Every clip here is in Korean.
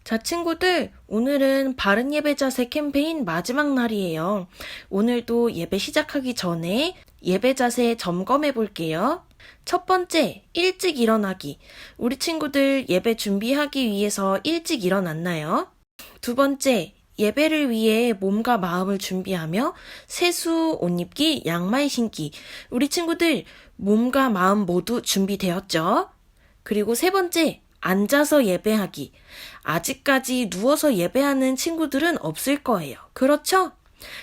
자, 친구들, 오늘은 바른 예배 자세 캠페인 마지막 날이에요. 오늘도 예배 시작하기 전에 예배 자세 점검해 볼게요. 첫 번째, 일찍 일어나기. 우리 친구들 예배 준비하기 위해서 일찍 일어났나요? 두 번째, 예배를 위해 몸과 마음을 준비하며 세수, 옷 입기, 양말 신기. 우리 친구들 몸과 마음 모두 준비되었죠? 그리고 세 번째, 앉아서 예배하기. 아직까지 누워서 예배하는 친구들은 없을 거예요. 그렇죠?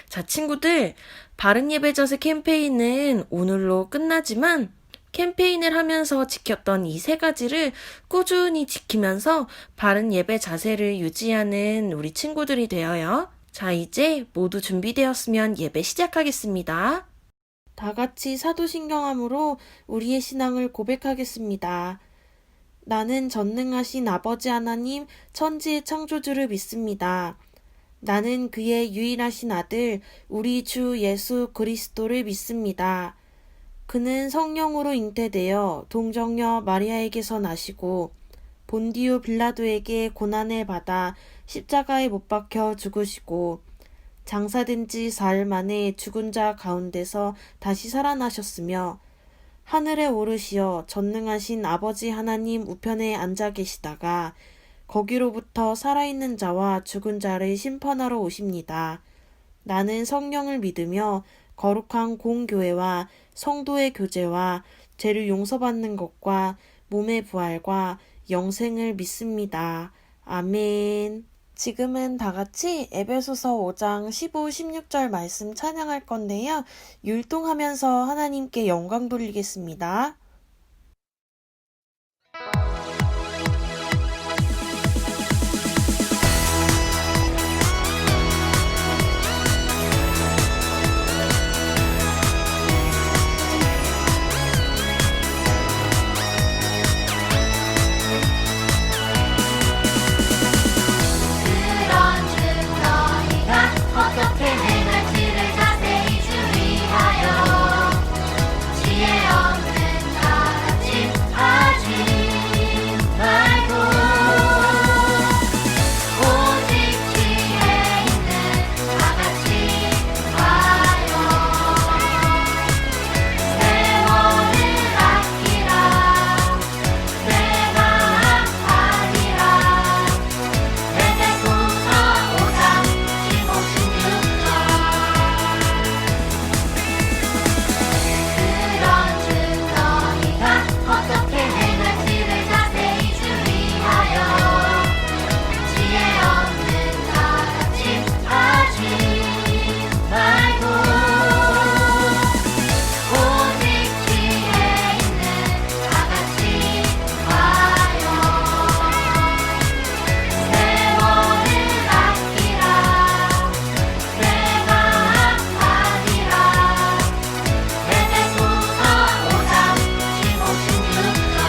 자, 친구들, 바른 예배 자세 캠페인은 오늘로 끝나지만 캠페인을 하면서 지켰던 이 세 가지를 꾸준히 지키면서 바른 예배 자세를 유지하는 우리 친구들이 되어요. 자, 이제 모두 준비되었으면 예배 시작하겠습니다. 다 같이 사도신경함으로 우리의 신앙을 고백하겠습니다. 나는 전능하신 아버지 하나님 천지의 창조주를 믿습니다. 나는 그의 유일하신 아들 우리 주 예수 그리스도를 믿습니다. 그는 성령으로 잉태되어 동정녀 마리아에게서 나시고 본디오 빌라도에게 고난을 받아 십자가에 못 박혀 죽으시고 장사된 지 사흘 만에 죽은 자 가운데서 다시 살아나셨으며 하늘에 오르시어 전능하신 아버지 하나님 우편에 앉아 계시다가 거기로부터 살아있는 자와 죽은 자를 심판하러 오십니다. 나는 성령을 믿으며 거룩한 공교회와 성도의 교제와 죄를 용서받는 것과 몸의 부활과 영생을 믿습니다. 아멘. 지금은 다 같이 에베소서 5장 15, 16절 말씀 찬양할 건데요. 율동하면서 하나님께 영광 돌리겠습니다. 어떻게 행할지를 자세히 주의하여 지혜 없는 다 같이 하지 말고 오직 지혜 있는 다 같이 하여 세월을 아끼라 내가 아니라 에베소서 5장 15, 16절 그런즉 너희가 어떻게 행할지를 자세히 주의하여 지혜 없는 다 같이 하지 말고 오직 지혜 있는 다 같이 하여 세월을 아끼라 내가 아니라 에베소서 5장 15, 16절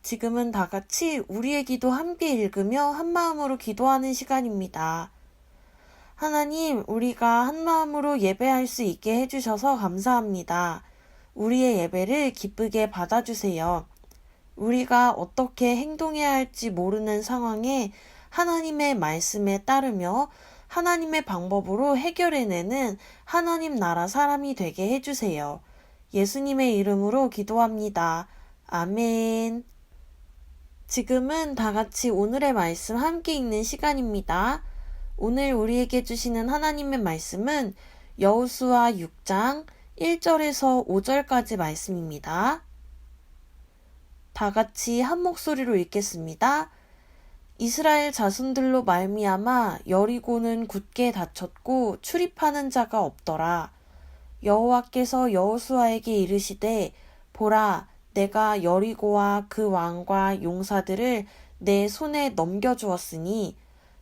지금은 다 같이 우리의 기도 함께 읽으며 한 마음으로 기도하는 시간입니다. 하나님, 우리가 한 마음으로 예배할 수 있게 해주셔서 감사합니다. 우리의 예배를 기쁘게 받아주세요. 우리가 어떻게 행동해야 할지 모르는 상황에 하나님의 말씀에 따르며 하나님의 방법으로 해결해내는 하나님 나라 사람이 되게 해주세요. 예수님의 이름으로 기도합니다. 아멘. 지금은 다 같이 오늘의 말씀 함께 읽는 시간입니다. 오늘 우리에게 주시는 하나님의 말씀은 여호수아 6장 1절에서 5절까지 말씀입니다. 다 같이 한 목소리로 읽겠습니다. 이스라엘 자손들로 말미암아 여리고는 굳게 닫혔고 출입하는 자가 없더라. 여호와께서 여호수아에게 이르시되 보라 내가 여리고와 그 왕과 용사들을 내 손에 넘겨주었으니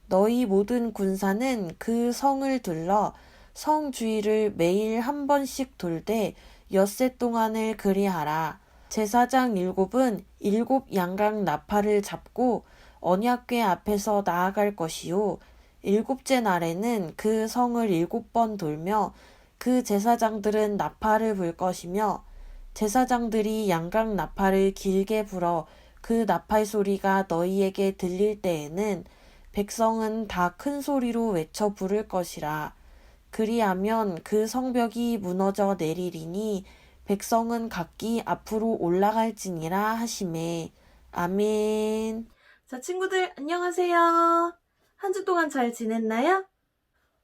너희 모든 군사는 그 성을 둘러 성 주위를 매일 한 번씩 돌되 엿새 동안을 그리하라. 제사장 7은 7 양각 나팔을 잡고 언약궤 앞에서 나아갈 것이요 일곱째 날에는 그 성을 7번 돌며 그 제사장들은 나팔을 불 것이며 제사장들이 양각 나팔을 길게 불어 그 나팔 소리가 너희에게 들릴 때에는 백성은 다 큰 소리로 외쳐 부를 것이라. 그리하면 그 성벽이 무너져 내리리니 백성은 각기 앞으로 올라갈지니라 하시매. 아멘. 자, 친구들 안녕하세요. 한 주 동안 잘 지냈나요?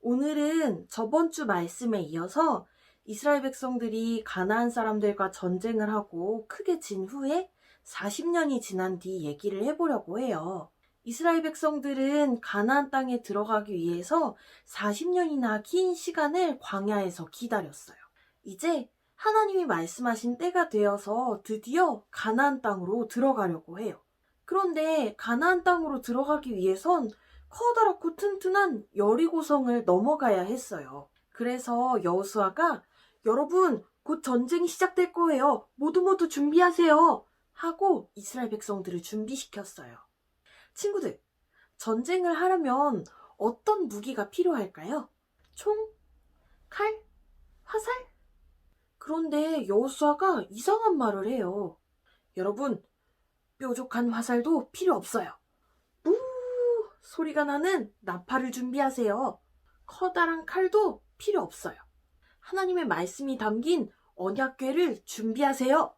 오늘은 저번 주 말씀에 이어서 이스라엘 백성들이 가나안 사람들과 전쟁을 하고 크게 진 후에 40년이 지난 뒤 얘기를 해보려고 해요. 이스라엘 백성들은 가나안 땅에 들어가기 위해서 40년이나 긴 시간을 광야에서 기다렸어요. 이제 하나님이 말씀하신 때가 되어서 드디어 가나안 땅으로 들어가려고 해요. 그런데 가나안 땅으로 들어가기 위해선 커다랗고 튼튼한 여리고성을 넘어가야 했어요. 그래서 여호수아가 여러분 곧 전쟁이 시작될 거예요. 모두 준비하세요. 하고 이스라엘 백성들을 준비시켰어요. 친구들, 전쟁을 하려면 어떤 무기가 필요할까요? 총? 칼? 화살? 그런데 여호수아가 이상한 말을 해요. 여러분, 뾰족한 화살도 필요 없어요. 우 소리가 나는 나팔을 준비하세요. 커다란 칼도 필요 없어요. 하나님의 말씀이 담긴 언약궤를 준비하세요.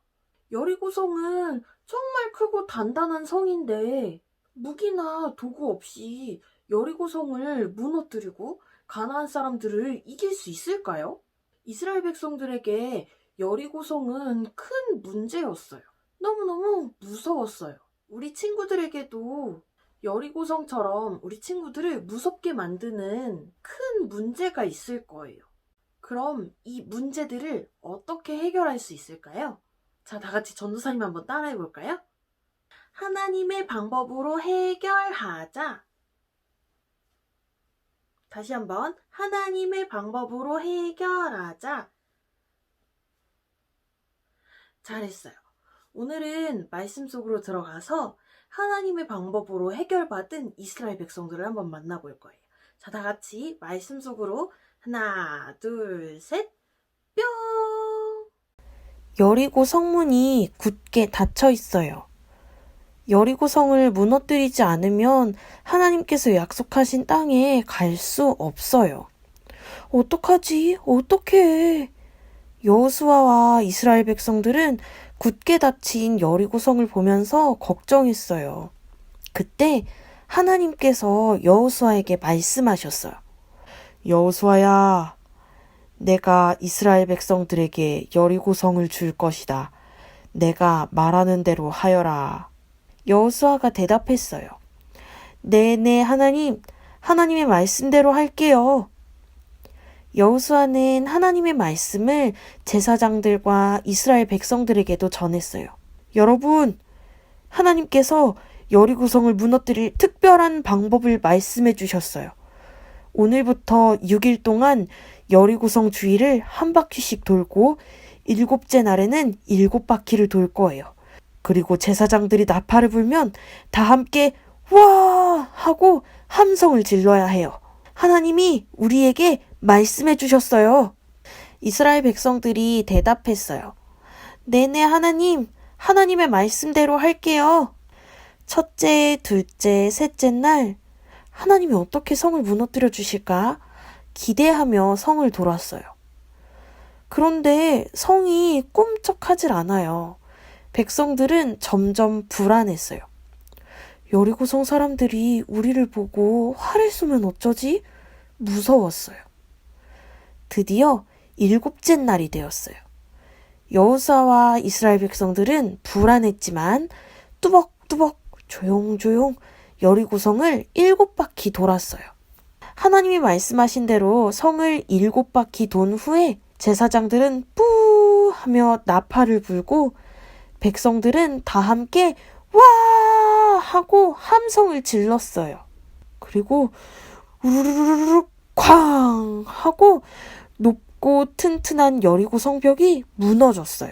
여리고성은 정말 크고 단단한 성인데 무기나 도구 없이 여리고성을 무너뜨리고 가나안 사람들을 이길 수 있을까요? 이스라엘 백성들에게 여리고성은 큰 문제였어요. 너무너무 무서웠어요. 우리 친구들에게도 여리고성처럼 우리 친구들을 무섭게 만드는 큰 문제가 있을 거예요. 그럼 이 문제들을 어떻게 해결할 수 있을까요? 자, 다 같이 전도사님 한번 따라해 볼까요? 하나님의 방법으로 해결하자. 다시 한번 하나님의 방법으로 해결하자. 잘했어요. 오늘은 말씀 속으로 들어가서 하나님의 방법으로 해결받은 이스라엘 백성들을 한번 만나볼 거예요. 자, 다 같이 말씀 속으로 하나, 둘, 셋, 뿅! 여리고 성문이 굳게 닫혀 있어요. 여리고 성을 무너뜨리지 않으면 하나님께서 약속하신 땅에 갈 수 없어요. 어떡하지? 어떡해? 여호수아와 이스라엘 백성들은 굳게 닫힌 여리고성을 보면서 걱정했어요. 그때 하나님께서 여호수아에게 말씀하셨어요. 여호수아야, 내가 이스라엘 백성들에게 여리고성을 줄 것이다. 내가 말하는 대로 하여라. 여호수아가 대답했어요. 네네 하나님, 하나님의 말씀대로 할게요. 여호수아는 하나님의 말씀을 제사장들과 이스라엘 백성들에게도 전했어요. 여러분, 하나님께서 여리고성을 무너뜨릴 특별한 방법을 말씀해 주셨어요. 오늘부터 6일 동안 여리고성 주위를 한 바퀴씩 돌고 7째 날에는 7바퀴를 돌 거예요. 그리고 제사장들이 나팔을 불면 다 함께 와! 하고 함성을 질러야 해요. 하나님이 우리에게 말씀해 주셨어요. 이스라엘 백성들이 대답했어요. 네네 하나님, 하나님의 말씀대로 할게요. 첫째, 둘째, 셋째 날 하나님이 어떻게 성을 무너뜨려 주실까 기대하며 성을 돌았어요. 그런데 성이 꿈쩍하질 않아요. 백성들은 점점 불안했어요. 여리고성 사람들이 우리를 보고 화를 쏘면 어쩌지? 무서웠어요. 드디어 7째 날이 되었어요. 여호수아와 이스라엘 백성들은 불안했지만 뚜벅뚜벅 조용조용 여리고성을 7바퀴 돌았어요. 하나님이 말씀하신 대로 성을 7바퀴 돈 후에 제사장들은 뿌 하며 나팔을 불고 백성들은 다 함께 와 하고 함성을 질렀어요. 그리고 우르르르르 쾅 하고 높고 튼튼한 여리고 성벽이 무너졌어요.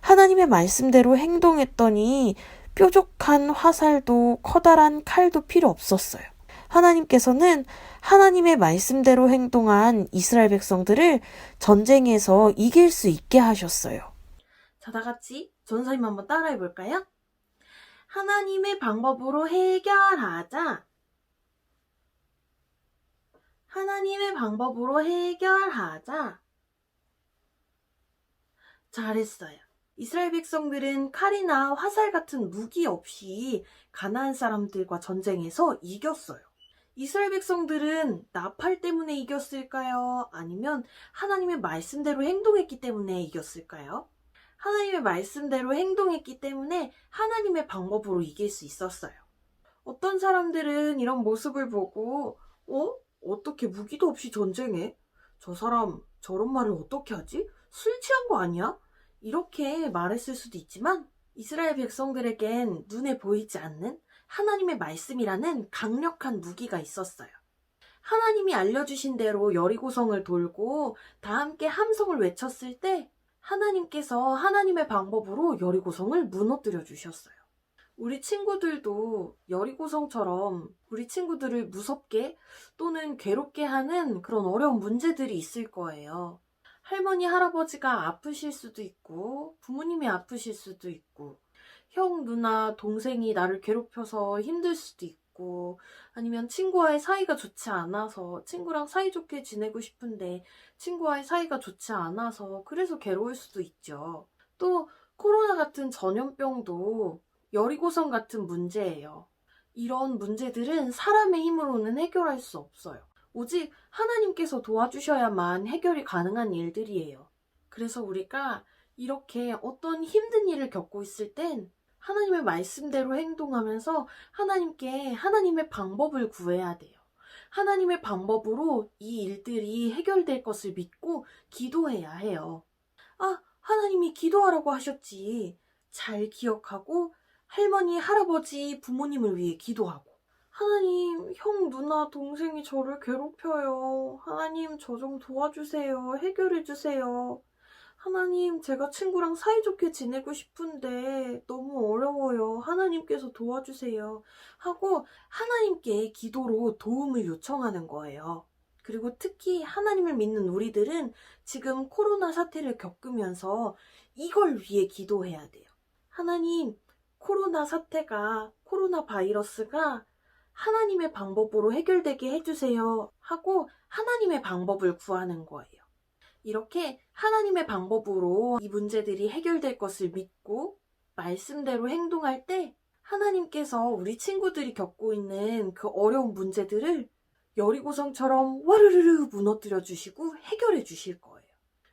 하나님의 말씀대로 행동했더니 뾰족한 화살도 커다란 칼도 필요 없었어요. 하나님께서는 하나님의 말씀대로 행동한 이스라엘 백성들을 전쟁에서 이길 수 있게 하셨어요. 자, 다 같이 전사님 한번 따라해 볼까요? 하나님의 방법으로 해결하자. 하나님의 방법으로 해결하자. 잘했어요. 이스라엘 백성들은 칼이나 화살 같은 무기 없이 가나안 사람들과 전쟁에서 이겼어요. 이스라엘 백성들은 나팔 때문에 이겼을까요? 아니면 하나님의 말씀대로 행동했기 때문에 이겼을까요? 하나님의 말씀대로 행동했기 때문에 하나님의 방법으로 이길 수 있었어요. 어떤 사람들은 이런 모습을 보고 어떻게 무기도 없이 전쟁해? 저 사람 저런 말을 어떻게 하지? 술 취한 거 아니야? 이렇게 말했을 수도 있지만 이스라엘 백성들에겐 눈에 보이지 않는 하나님의 말씀이라는 강력한 무기가 있었어요. 하나님이 알려주신 대로 여리고성을 돌고 다 함께 함성을 외쳤을 때 하나님께서 하나님의 방법으로 여리고성을 무너뜨려 주셨어요. 우리 친구들도 여리고성처럼 우리 친구들을 무섭게 또는 괴롭게 하는 그런 어려운 문제들이 있을 거예요. 할머니, 할아버지가 아프실 수도 있고 부모님이 아프실 수도 있고 형, 누나, 동생이 나를 괴롭혀서 힘들 수도 있고 아니면 친구와의 사이가 좋지 않아서 친구랑 사이좋게 지내고 싶은데 친구와의 사이가 좋지 않아서 그래서 괴로울 수도 있죠. 또 코로나 같은 전염병도 여리고성 같은 문제예요. 이런 문제들은 사람의 힘으로는 해결할 수 없어요. 오직 하나님께서 도와주셔야만 해결이 가능한 일들이에요. 그래서 우리가 이렇게 어떤 힘든 일을 겪고 있을 땐 하나님의 말씀대로 행동하면서 하나님께 하나님의 방법을 구해야 돼요. 하나님의 방법으로 이 일들이 해결될 것을 믿고 기도해야 해요. 하나님이 기도하라고 하셨지. 잘 기억하고 할머니, 할아버지, 부모님을 위해 기도하고 하나님, 형, 누나, 동생이 저를 괴롭혀요. 하나님, 저 좀 도와주세요. 해결해주세요. 하나님, 제가 친구랑 사이좋게 지내고 싶은데 너무 어려워요. 하나님께서 도와주세요. 하고 하나님께 기도로 도움을 요청하는 거예요. 그리고 특히 하나님을 믿는 우리들은 지금 코로나 사태를 겪으면서 이걸 위해 기도해야 돼요. 하나님, 코로나 사태가, 코로나 바이러스가 하나님의 방법으로 해결되게 해주세요 하고 하나님의 방법을 구하는 거예요. 이렇게 하나님의 방법으로 이 문제들이 해결될 것을 믿고 말씀대로 행동할 때 하나님께서 우리 친구들이 겪고 있는 그 어려운 문제들을 여리고성처럼 와르르르 무너뜨려 주시고 해결해 주실 거예요.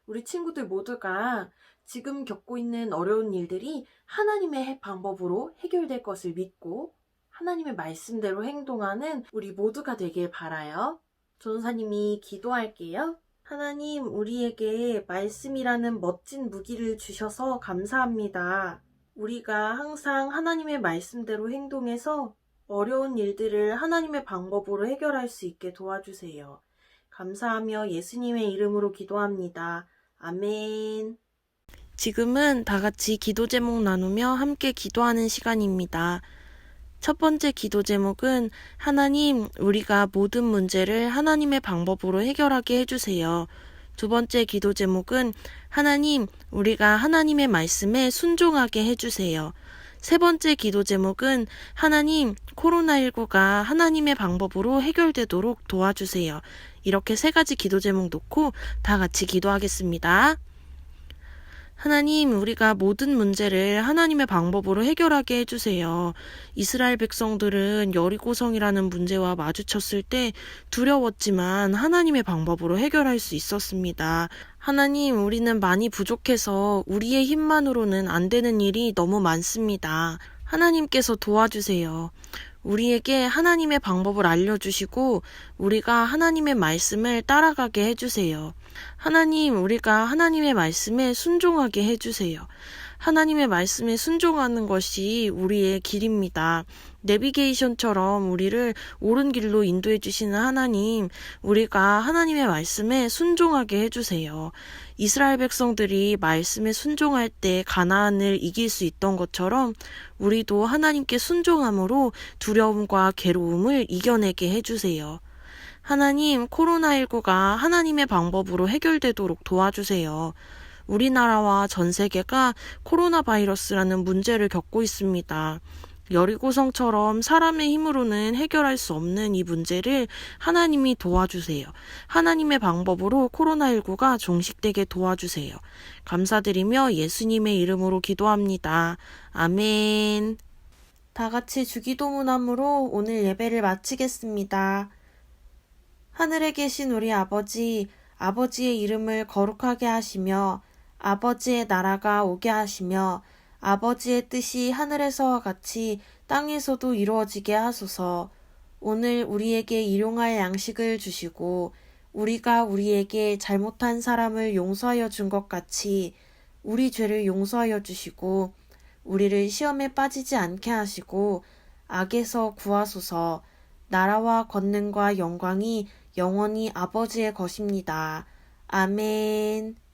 우리 친구들 모두가 지금 겪고 있는 어려운 일들이 하나님의 방법으로 해결될 것을 믿고 하나님의 말씀대로 행동하는 우리 모두가 되길 바라요. 전사님이 기도할게요. 하나님, 우리에게 말씀이라는 멋진 무기를 주셔서 감사합니다. 우리가 항상 하나님의 말씀대로 행동해서 어려운 일들을 하나님의 방법으로 해결할 수 있게 도와주세요. 감사하며 예수님의 이름으로 기도합니다. 아멘. 지금은 다 같이 기도 제목 나누며 함께 기도하는 시간입니다. 첫 번째 기도 제목은 하나님, 우리가 모든 문제를 하나님의 방법으로 해결하게 해주세요. 두 번째 기도 제목은 하나님, 우리가 하나님의 말씀에 순종하게 해주세요. 세 번째 기도 제목은 하나님, 코로나19가 하나님의 방법으로 해결되도록 도와주세요. 이렇게 세 가지 기도 제목 놓고 다 같이 기도하겠습니다. 하나님, 우리가 모든 문제를 하나님의 방법으로 해결하게 해주세요. 이스라엘 백성들은 여리고성이라는 문제와 마주쳤을 때 두려웠지만 하나님의 방법으로 해결할 수 있었습니다. 하나님, 우리는 많이 부족해서 우리의 힘만으로는 안 되는 일이 너무 많습니다. 하나님께서 도와주세요. 우리에게 하나님의 방법을 알려주시고 우리가 하나님의 말씀을 따라가게 해주세요. 하나님, 우리가 하나님의 말씀에 순종하게 해주세요. 하나님의 말씀에 순종하는 것이 우리의 길입니다. 내비게이션처럼 우리를 옳은 길로 인도해 주시는 하나님, 우리가 하나님의 말씀에 순종하게 해주세요. 이스라엘 백성들이 말씀에 순종할 때 가나안을 이길 수 있던 것처럼 우리도 하나님께 순종함으로 두려움과 괴로움을 이겨내게 해주세요. 하나님, 코로나19가 하나님의 방법으로 해결되도록 도와주세요. 우리나라와 전 세계가 코로나 바이러스라는 문제를 겪고 있습니다. 여리고성처럼 사람의 힘으로는 해결할 수 없는 이 문제를 하나님이 도와주세요. 하나님의 방법으로 코로나19가 종식되게 도와주세요. 감사드리며 예수님의 이름으로 기도합니다. 아멘. 다 같이 주기도문함으로 오늘 예배를 마치겠습니다. 하늘에 계신 우리 아버지, 아버지의 이름을 거룩하게 하시며 아버지의 나라가 오게 하시며 아버지의 뜻이 하늘에서와 같이 땅에서도 이루어지게 하소서. 오늘 우리에게 일용할 양식을 주시고 우리가 우리에게 잘못한 사람을 용서하여 준 것 같이 우리 죄를 용서하여 주시고 우리를 시험에 빠지지 않게 하시고 악에서 구하소서. 나라와 권능과 영광이 영원히 아버지의 것입니다. 아멘.